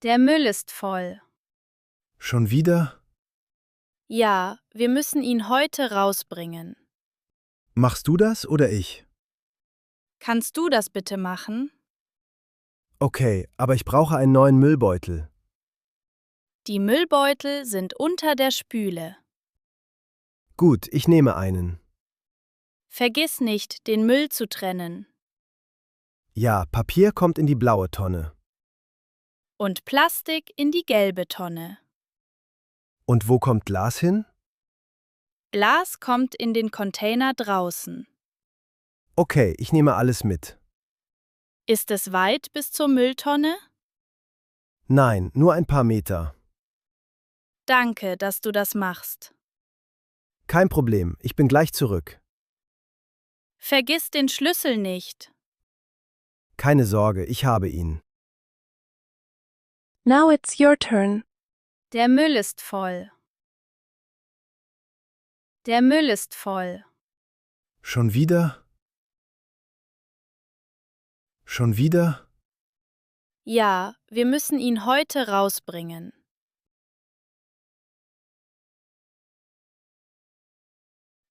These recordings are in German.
Der Müll ist voll. Schon wieder? Ja, wir müssen ihn heute rausbringen. Machst du das oder ich? Kannst du das bitte machen? Okay, aber ich brauche einen neuen Müllbeutel. Die Müllbeutel sind unter der Spüle. Gut, ich nehme einen. Vergiss nicht, den Müll zu trennen. Ja, Papier kommt in die blaue Tonne. Und Plastik in die gelbe Tonne. Und wo kommt Glas hin? Glas kommt in den Container draußen. Okay, ich nehme alles mit. Ist es weit bis zur Mülltonne? Nein, nur ein paar Meter. Danke, dass du das machst. Kein Problem, ich bin gleich zurück. Vergiss den Schlüssel nicht. Keine Sorge, ich habe ihn. Now it's your turn. Der Müll ist voll. Der Müll ist voll. Schon wieder? Schon wieder? Ja, wir müssen ihn heute rausbringen.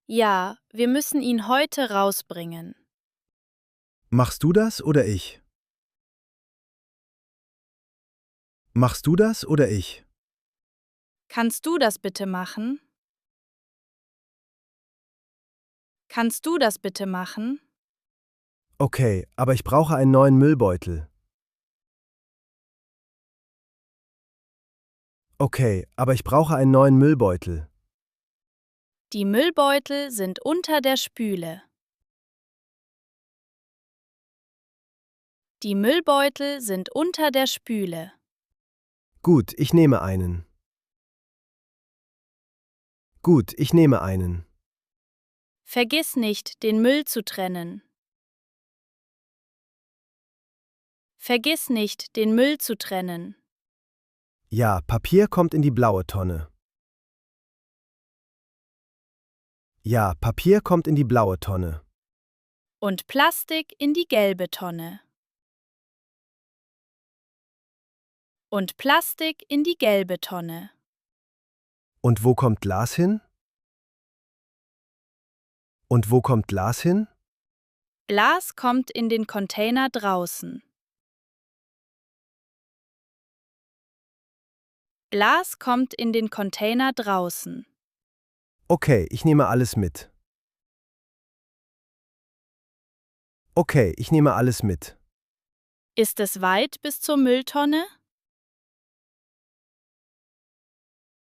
Ja, wir müssen ihn heute rausbringen. Machst du das oder ich? Machst du das oder ich? Kannst du das bitte machen? Kannst du das bitte machen? Okay, aber ich brauche einen neuen Müllbeutel. Okay, aber ich brauche einen neuen Müllbeutel. Die Müllbeutel sind unter der Spüle. Die Müllbeutel sind unter der Spüle. Gut, ich nehme einen. Gut, ich nehme einen. Vergiss nicht, den Müll zu trennen. Vergiss nicht, den Müll zu trennen. Ja, Papier kommt in die blaue Tonne. Ja, Papier kommt in die blaue Tonne. Und Plastik in die gelbe Tonne. Und Plastik in die gelbe Tonne. Und wo kommt Glas hin? Und wo kommt Glas hin? Glas kommt in den Container draußen. Glas kommt in den Container draußen. Okay, ich nehme alles mit. Okay, ich nehme alles mit. Ist es weit bis zur Mülltonne?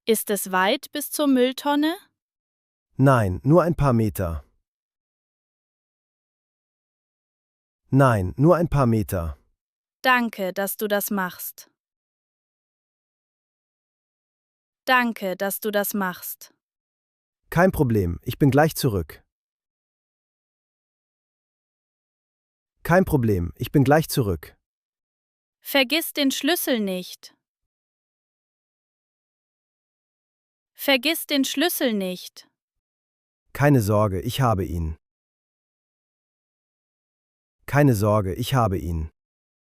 Ist es weit bis zur Mülltonne? Nein, nur ein paar Meter. Nein, nur ein paar Meter. Danke, dass du das machst. Danke, dass du das machst. Kein Problem, ich bin gleich zurück. Kein Problem, ich bin gleich zurück. Vergiss den Schlüssel nicht. Vergiss den Schlüssel nicht. Keine Sorge, ich habe ihn. Keine Sorge, ich habe ihn.